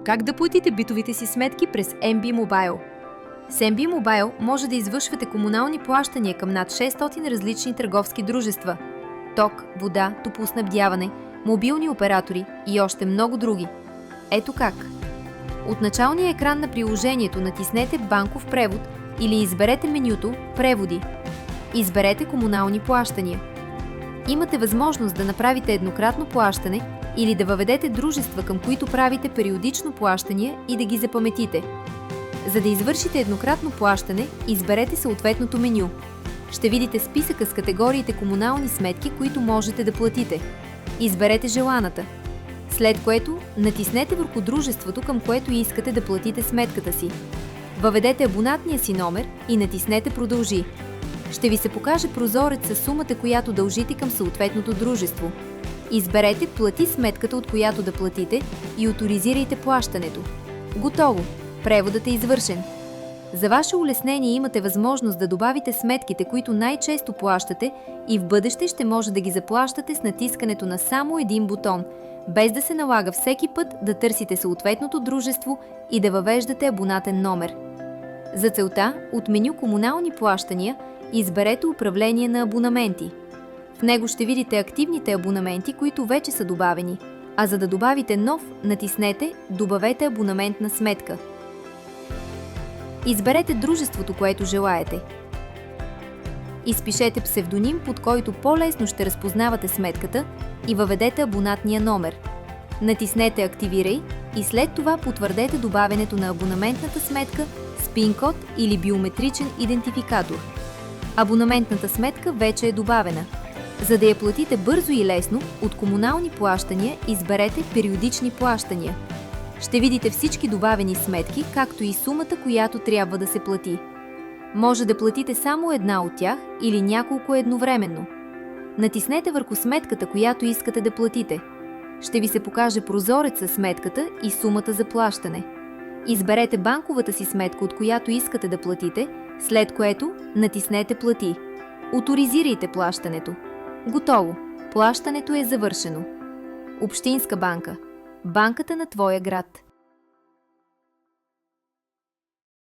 Как да платите битовите си сметки през MB Mobile? С MB Mobile може да извършвате комунални плащания към над 600 различни търговски дружества – ток, вода, топлоснабдяване, мобилни оператори и още много други. Ето как. От началния екран на приложението натиснете Банков превод или изберете менюто Преводи. Изберете Комунални плащания. Имате възможност да направите еднократно плащане или да въведете дружества, към които правите периодично плащания и да ги запаметите. За да извършите еднократно плащане, изберете съответното меню. Ще видите списъка с категориите комунални сметки, които можете да платите. Изберете желаната, след което натиснете върху дружеството, към което искате да платите сметката си. Въведете абонатния си номер и натиснете Продължи. Ще ви се покаже прозорец със сумата, която дължите към съответното дружество. Изберете Плати сметката, от която да платите, и оторизирайте плащането. Готово! Преводът е извършен. За ваше улеснение имате възможност да добавите сметките, които най-често плащате, и в бъдеще ще може да ги заплащате с натискането на само един бутон, без да се налага всеки път да търсите съответното дружество и да въвеждате абонатен номер. За целта, от меню Комунални плащания изберете Управление на абонаменти. В него ще видите активните абонаменти, които вече са добавени, а за да добавите нов, натиснете Добавете абонаментна сметка. Изберете дружеството, което желаете. Изпишете псевдоним, под който по-лесно ще разпознавате сметката, и въведете абонатния номер. Натиснете Активирай и след това потвърдете добавянето на абонаментната сметка с ПИН-код или биометричен идентификатор. Абонаментната сметка вече е добавена. За да я платите бързо и лесно, от Комунални плащания изберете Периодични плащания. Ще видите всички добавени сметки, както и сумата, която трябва да се плати. Може да платите само една от тях или няколко едновременно. Натиснете върху сметката, която искате да платите. Ще ви се покаже прозорец със сметката и сумата за плащане. Изберете банковата си сметка, от която искате да платите, след което натиснете Плати. Оторизирайте плащането. Готово! Плащането е завършено. Общинска банка. Банката на твоя град.